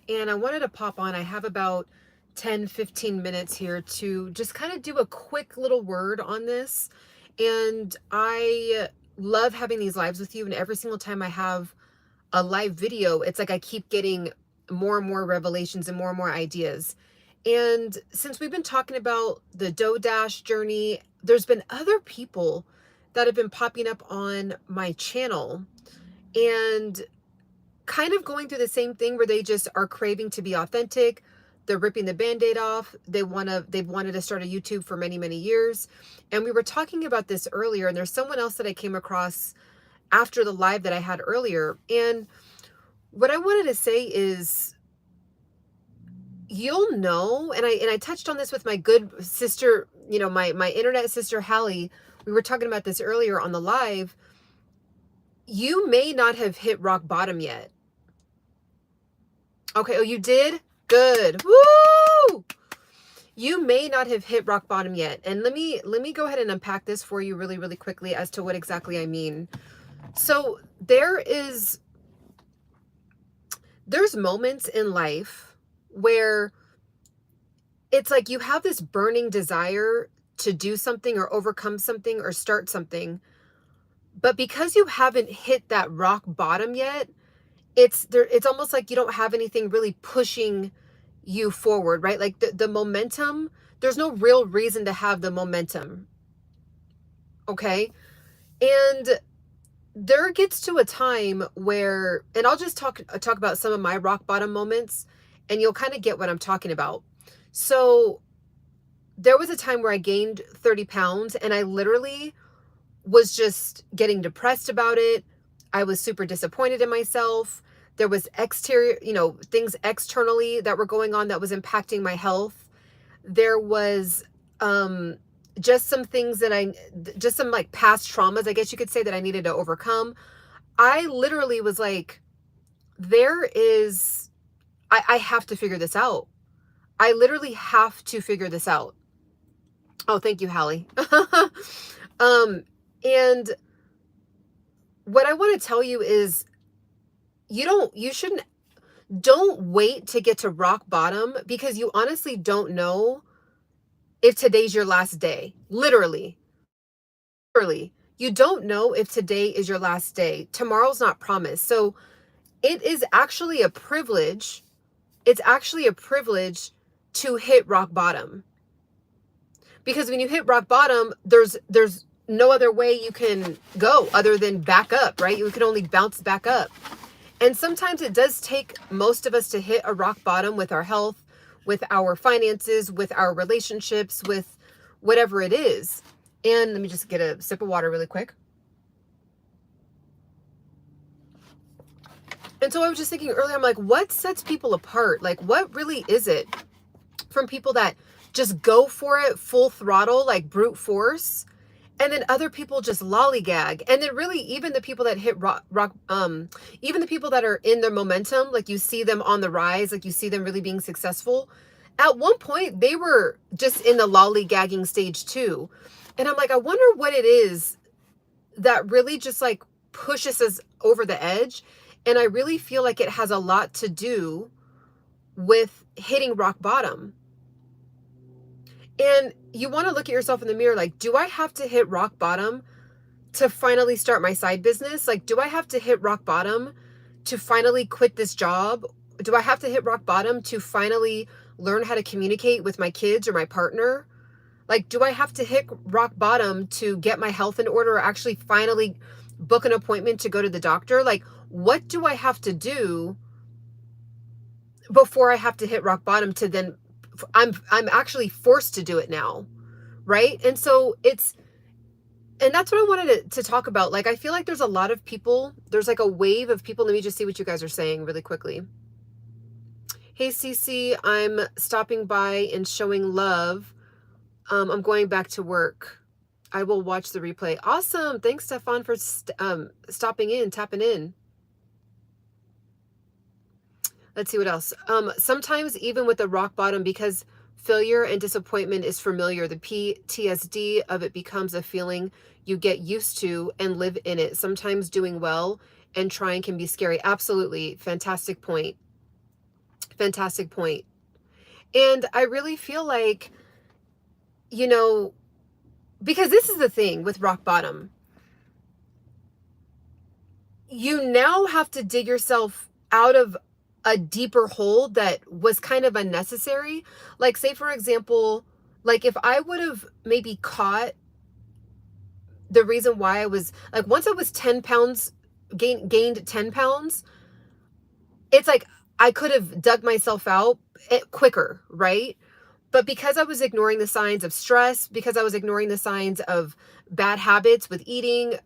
and I wanted to pop on. I have about 10-15 minutes here to just kind of do a quick little word on this. And I love having these lives with you, and every single time I have a live video, it's like I keep getting more and more revelations and more ideas. And since we've been talking about the DoorDash journey, there's been other people that have been popping up on my channel and kind of going through the same thing where they just are craving to be authentic. They're ripping the band-aid off. They've wanted to start a YouTube for many, many years. And we were talking about this earlier, and there's someone else that I came across after the live that I had earlier. And what I wanted to say is, you'll know, and I touched on this with my good sister, my internet sister Hallie. We were talking about this earlier on the live. You may not have hit rock bottom yet. Okay, oh, you did? Good. Woo! You may not have hit rock bottom yet. And let me go ahead and unpack this for you really, really quickly as to what exactly I mean. So there's moments in life where it's like you have this burning desire to do something or overcome something or start something, but because you haven't hit that rock bottom yet, it's almost like you don't have anything really pushing you forward, right? Like the momentum, there's no real reason to have the momentum. Okay? And there gets to a time where, and I'll just talk about some of my rock bottom moments, and you'll kind of get what I'm talking about. So there was a time where I gained 30 pounds, and I literally was just getting depressed about it. I was super disappointed in myself. There was exterior, things externally that were going on that was impacting my health. There was just some things just some like past traumas, I guess you could say, that I needed to overcome. I literally was like, I have to figure this out. I literally have to figure this out. Oh, thank you, Hallie. And what I want to tell you is don't wait to get to rock bottom, because you honestly don't know if today's your last day. Literally, you don't know if today is your last day. Tomorrow's not promised. So it is actually a privilege. It's actually a privilege to hit rock bottom. Because when you hit rock bottom, there's no other way you can go other than back up, right? You can only bounce back up. And sometimes it does take most of us to hit a rock bottom with our health, with our finances, with our relationships, with whatever it is. And let me just get a sip of water really quick. And so I was just thinking earlier, I'm like, what sets people apart? Like, what really is it from people that just go for it full throttle, like brute force, and then other people just lollygag? And then really, even the people that hit rock, even the people that are in their momentum, like you see them on the rise, like you see them really being successful. At one point, they were just in the lollygagging stage too. And I'm like, I wonder what it is that really just like pushes us over the edge. And I really feel like it has a lot to do with hitting rock bottom. And you want to look at yourself in the mirror, like, do I have to hit rock bottom to finally start my side business? Like, do I have to hit rock bottom to finally quit this job? Do I have to hit rock bottom to finally learn how to communicate with my kids or my partner? Like, do I have to hit rock bottom to get my health in order, or actually finally book an appointment to go to the doctor? Like, what do I have to do before I have to hit rock bottom to then I'm actually forced to do it now, right? And so and that's what I wanted to talk about. Like, I feel like there's a lot of people, there's like a wave of people. Let me just see what you guys are saying really quickly. Hey, Cece, I'm stopping by and showing love. I'm going back to work. I will watch the replay. Awesome. Thanks, Stefan, for stopping in, tapping in. Let's see what else. Sometimes even with the rock bottom, because failure and disappointment is familiar, the PTSD of it becomes a feeling you get used to and live in it. Sometimes doing well and trying can be scary. Absolutely. Fantastic point. fantastic point. And I really feel like, you know, because this is the thing with rock bottom. You now have to dig yourself out of a deeper hole that was kind of unnecessary. Like, say, for example, like if I would have maybe caught the reason why I was like, once I was 10 pounds, gained 10 pounds, it's like I could have dug myself out quicker, right? But because I was ignoring the signs of stress, because I was ignoring the signs of bad habits with eating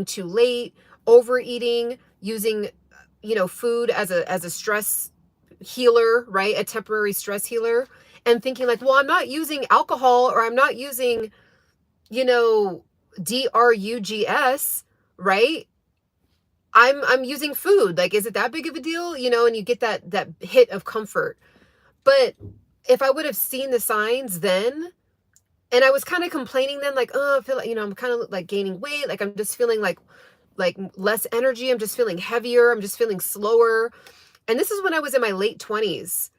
too late, overeating, using, food as a stress healer, right? A temporary stress healer, and thinking like, well, I'm not using alcohol or I'm not using, you know, drugs, right? I'm using food. Like, is it that big of a deal? And you get that hit of comfort. But if I would have seen the signs then, and I was kind of complaining then, like, oh, I feel like, I'm kind of like gaining weight. Like, I'm just feeling like less energy. I'm just feeling heavier. I'm just feeling slower. And this is when I was in my late 20s.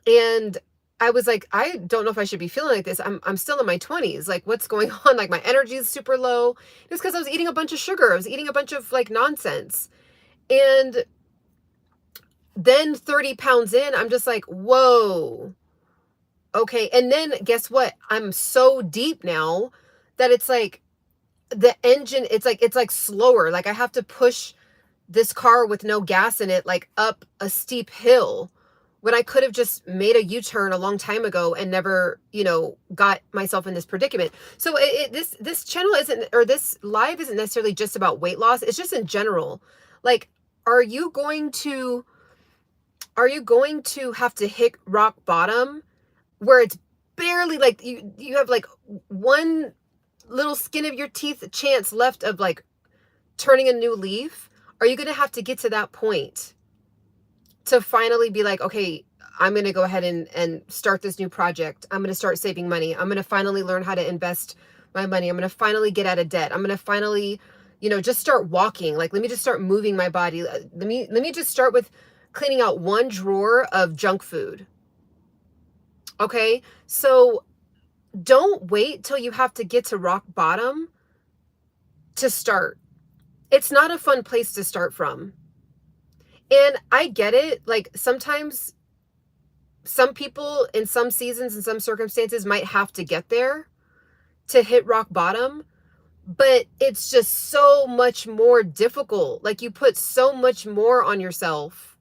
And I was like, I don't know if I should be feeling like this. I'm still in my 20s. Like, what's going on? Like, my energy is super low. It's because I was eating a bunch of sugar. I was eating a bunch of like nonsense. And then 30 pounds in, I'm just like, whoa. Okay. And then guess what? I'm so deep now that it's like the engine, it's like slower. Like I have to push this car with no gas in it, like up a steep hill when I could have just made a U-turn a long time ago and never, got myself in this predicament. So this channel isn't, or this live isn't necessarily just about weight loss. It's just in general. Like, are you going to have to hit rock bottom where it's barely like you have like one little skin of your teeth chance left of like turning a new leaf? Are you going to have to get to that point to finally be like, okay, I'm going to go ahead and start this new project. I'm going to start saving money. I'm going to finally learn how to invest my money. I'm going to finally get out of debt. I'm going to finally, just start walking. Like, let me just start moving my body. Let me just start with cleaning out one drawer of junk food. Okay? So don't wait till you have to get to rock bottom to start. It's not a fun place to start from. And I get it. Like, sometimes some people in some seasons and some circumstances might have to get there to hit rock bottom, but it's just so much more difficult. Like, you put so much more on yourself,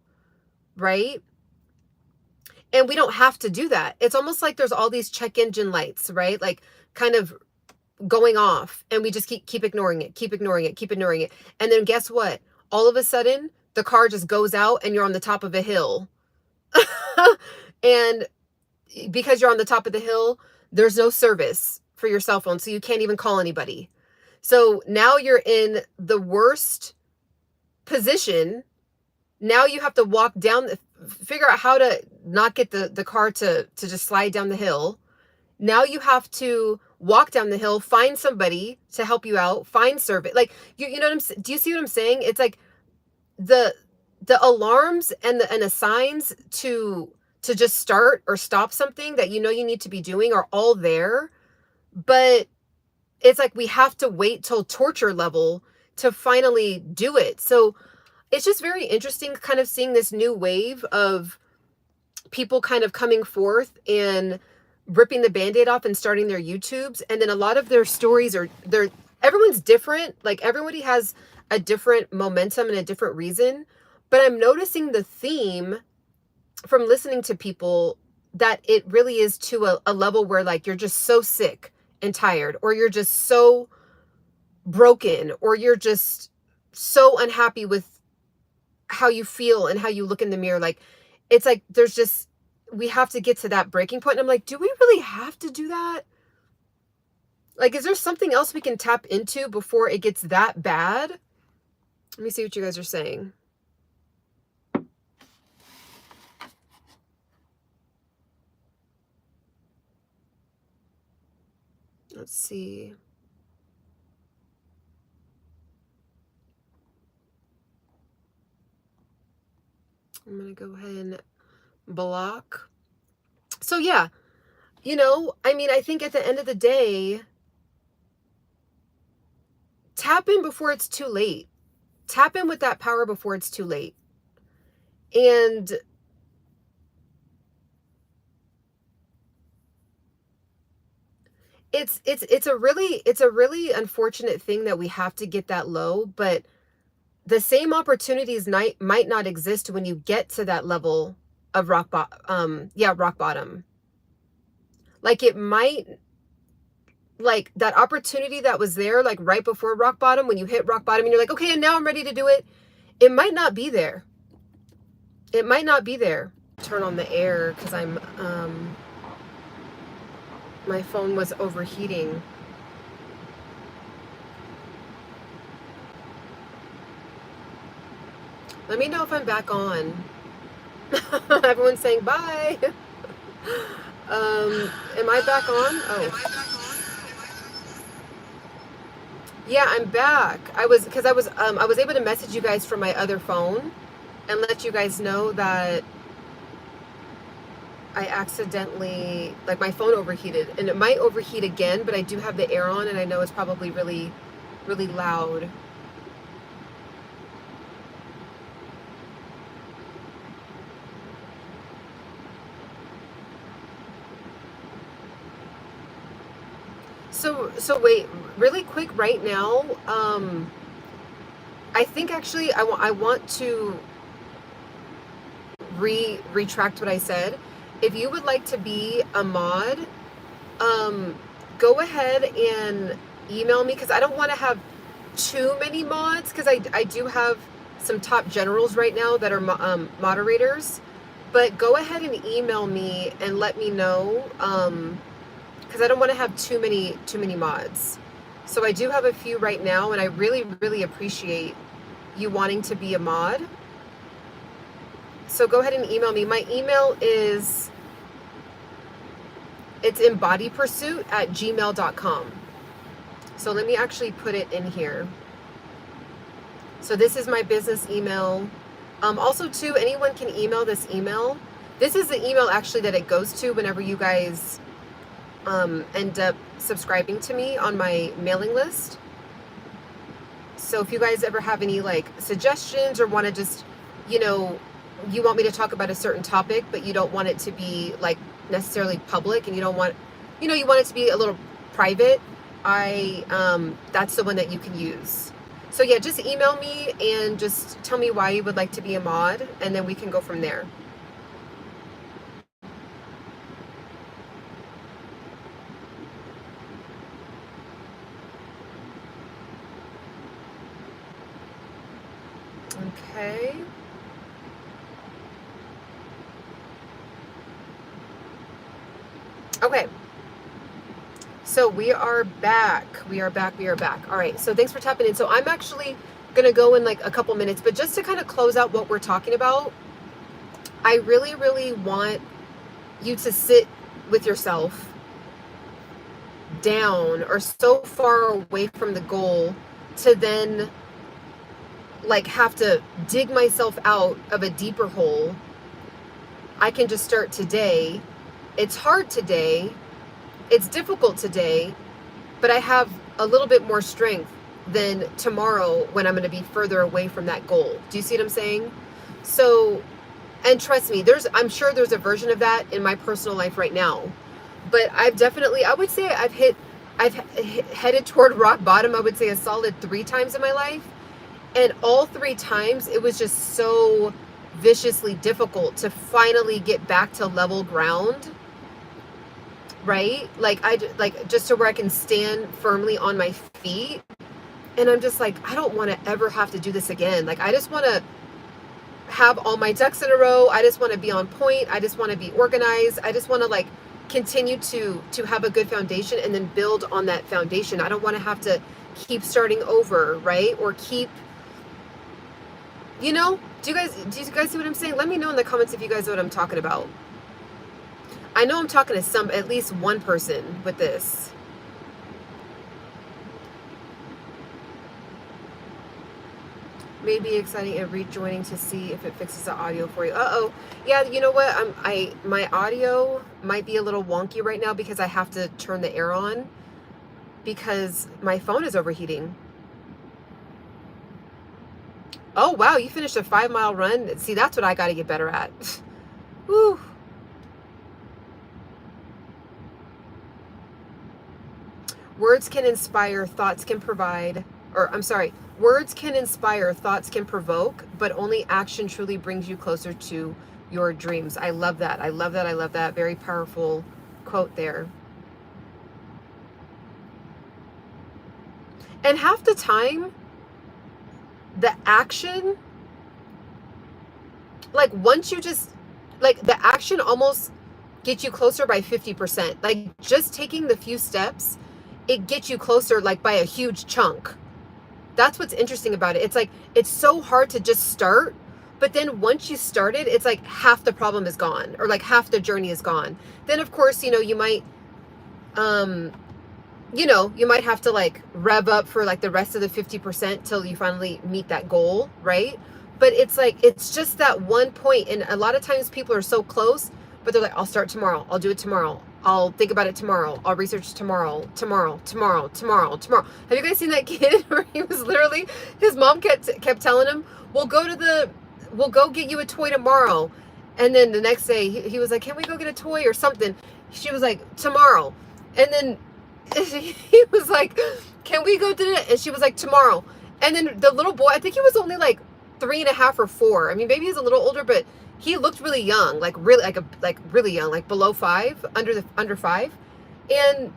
right? And we don't have to do that. It's almost like there's all these check engine lights, right? Like, kind of going off, and we just keep ignoring it, keep ignoring it, keep ignoring it. And then guess what? All of a sudden, the car just goes out and you're on the top of a hill. And because you're on the top of the hill, there's no service for your cell phone, so you can't even call anybody. So now you're in the worst position. Now you have to walk down, figure out how to not get the car to just slide down the hill. Now you have to walk down the hill, find somebody to help you out, find service. Like, you know what I'm saying? Do you see what I'm saying? It's like the alarms and the signs to just start or stop something that you need to be doing are all there, but it's like we have to wait till torture level to finally do it. So it's just very interesting kind of seeing this new wave of people kind of coming forth and ripping the band-aid off and starting their YouTubes. And then a lot of their stories everyone's different. Like, everybody has a different momentum and a different reason. But I'm noticing the theme from listening to people that it really is to a level where, like, you're just so sick and tired, or you're just so broken, or you're just so unhappy with how you feel and how you look in the mirror. Like, it's like we have to get to that breaking point. And I'm like, do we really have to do that? Like, is there something else we can tap into before it gets that bad? Let me see what you guys are saying. Let's see. I'm going to go ahead and block. So yeah, I mean, I think at the end of the day, tap in before it's too late. Tap in with that power before it's too late. And it's a really unfortunate thing that we have to get that low, but the same opportunities might not exist when you get to that level of rock bottom. Like it might, like that opportunity that was there, like right before rock bottom, when you hit rock bottom and you're like, okay, and now I'm ready to do it. It might not be there. It might not be there. Turn on the air because my phone was overheating. Let me know if I'm back on. Everyone's saying bye. Am I back on? Oh. Yeah, I'm back. I was able to message you guys from my other phone and let you guys know that I accidentally, like my phone overheated, and it might overheat again, but I do have the air on and I know it's probably really, really loud. So wait, really quick right now, I think actually I want to retract what I said. If you would like to be a mod, go ahead and email me, because I don't want to have too many mods, because I do have some top generals right now that are moderators. But go ahead and email me and let me know, because I don't want to have too many mods. So I do have a few right now, and I really, really appreciate you wanting to be a mod. So go ahead and email me. My email is, it's embodypursuit@gmail.com. So let me actually put it in here. So this is my business email. Also too, anyone can email this email. This is the email actually that it goes to whenever you guys end up subscribing to me on my mailing list. So if you guys ever have any like suggestions or want to just, you want me to talk about a certain topic, but you don't want it to be like necessarily public, and you don't want, you want it to be a little private, that's the one that you can use. So yeah, just email me and just tell me why you would like to be a mod, and then we can go from there. Okay. Okay. So we are back. We are back. All right. So thanks for tapping in. So I'm actually going to go in like a couple minutes, but just to kind of close out what we're talking about, I really, really want you to sit with yourself down or so far away from the goal to then like have to dig myself out of a deeper hole. I can just start today. It's hard today. It's difficult today, but I have a little bit more strength than tomorrow when I'm going to be further away from that goal. Do you see what I'm saying? So, and trust me, I'm sure there's a version of that in my personal life right now, but I've definitely, I would say I've headed toward rock bottom, I would say a solid 3 times in my life. And all 3 times it was just so viciously difficult to finally get back to level ground. Right? Like just to where I can stand firmly on my feet. And I'm just like, I don't want to ever have to do this again. Like, I just want to have all my ducks in a row. I just want to be on point. I just want to be organized. I just want to like continue to have a good foundation and then build on that foundation. I don't want to have to keep starting over, right? Or keep, do you guys see what I'm saying? Let me know in the comments if you guys know what I'm talking about. I know I'm talking to at least one person with this. May be exciting and rejoining to see if it fixes the audio for you. Uh-oh. Yeah, you know what? My audio might be a little wonky right now because I have to turn the air on because my phone is overheating. Oh, wow, you finished a 5-mile run. See, that's what I got to get better at. Woo. Words can inspire, thoughts can provide, or I'm sorry, words can inspire, thoughts can provoke, but only action truly brings you closer to your dreams. I love that. I love that. I love that. Very powerful quote there. And half the time, the action, like once you just, like the action almost gets you closer by 50%. Like just taking the few steps, it gets you closer like by a huge chunk. That's what's interesting about it. It's like, it's so hard to just start, but then once you started, it's like half the problem is gone, or like half the journey is gone. Then of course, you know, you might have to like rev up for like the rest of the 50% till you finally meet that goal, right? But it's like, it's just that one point. And a lot of times people are so close, but they're like, I'll start tomorrow. I'll do it tomorrow. I'll think about it tomorrow. I'll research tomorrow. Have you guys seen that kid where he was literally, his mom kept telling him, we'll go get you a toy tomorrow. And then the next day he was like, can we go get a toy or something? She was like, tomorrow. And then he was like, can we go do it? And she was like, tomorrow. And then the little boy, I think he was only like 3.5 or 4. I mean, maybe he's a little older, but he looked really young, like really, like really young, like below 5, under 5. And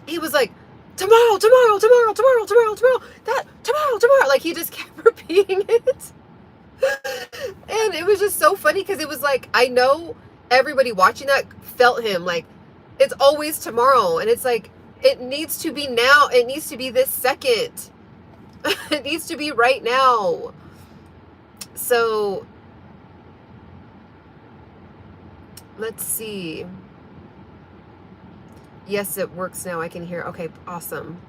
he was like, tomorrow, tomorrow. Like he just kept repeating it. And it was just so funny because it was like, I know everybody watching that felt him. Like, it's always tomorrow. And it's like, it needs to be now. It needs to be this second. It needs to be right now. So let's see. Yes, it works now. I can hear. Okay, awesome.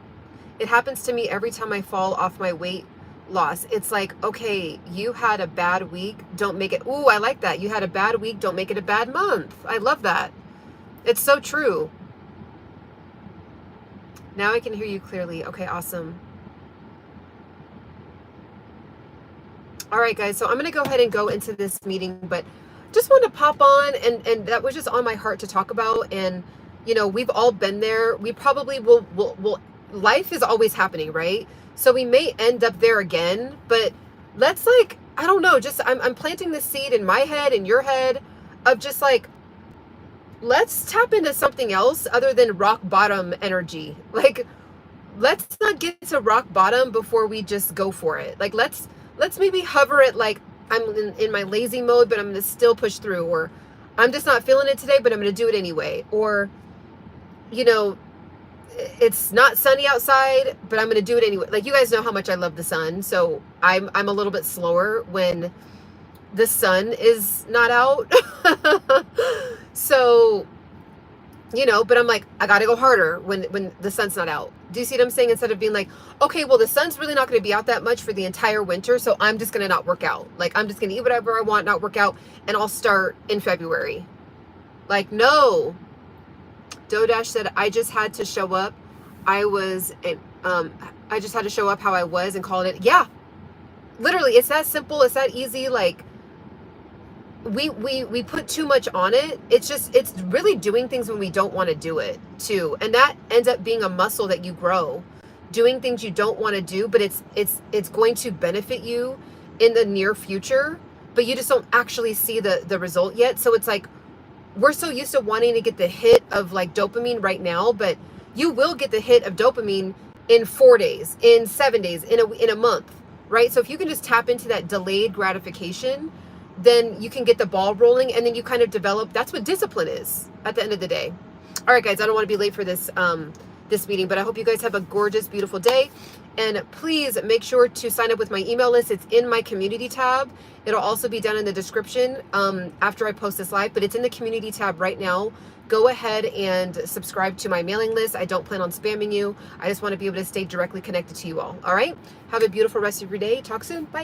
It happens to me every time I fall off my weight loss. It's like, okay, you had a bad week. Don't make it. Ooh, I like that. You had a bad week. Don't make it a bad month. I love that. It's so true. Now I can hear you clearly. Okay, awesome. All right, guys. So I'm going to go ahead and go into this meeting, but just wanted to pop on, and that was just on my heart to talk about. And, you know, we've all been there. We probably will life is always happening, right? So we may end up there again, but let's like, I don't know, just I'm planting this seed in my head, in your head, of just like, let's tap into something else other than rock bottom energy. Like, let's not get to rock bottom before we just go for it. Like, let's maybe hover at like, I'm in my lazy mode, but I'm going to still push through, or I'm just not feeling it today, but I'm going to do it anyway. Or, you know, it's not sunny outside, but I'm going to do it anyway. Like, you guys know how much I love the sun. So I'm a little bit slower when the sun is not out. So, you know, but I'm like, I got to go harder when the sun's not out. Do you see what I'm saying? Instead of being like, okay, well, the sun's really not going to be out that much for the entire winter, so I'm just going to not work out. Like, I'm just going to eat whatever I want, not work out, and I'll start in February. Like, no. Dodash said, I just had to show up. I just had to show up how I was and call it. Yeah, literally, it's that simple. It's that easy. Like, we put too much on it. It's really doing things when we don't want to do it too. And that ends up being a muscle that you grow, doing things you don't want to do, but it's going to benefit you in the near future, but you just don't actually see the result yet. So it's like, we're so used to wanting to get the hit of like dopamine right now, but you will get the hit of dopamine in 4 days, in 7 days, in a month, right? So if you can just tap into that delayed gratification, then you can get the ball rolling, and then you kind of develop. That's what discipline is at the end of the day. All right, guys, I don't want to be late for this this meeting, but I hope you guys have a gorgeous, beautiful day. And please make sure to sign up with my email list. It's in my community tab. It'll also be down in the description after I post this live, but it's in the community tab right now. Go ahead and subscribe to my mailing list. I don't plan on spamming you. I just want to be able to stay directly connected to you all. All right. Have a beautiful rest of your day. Talk soon. Bye.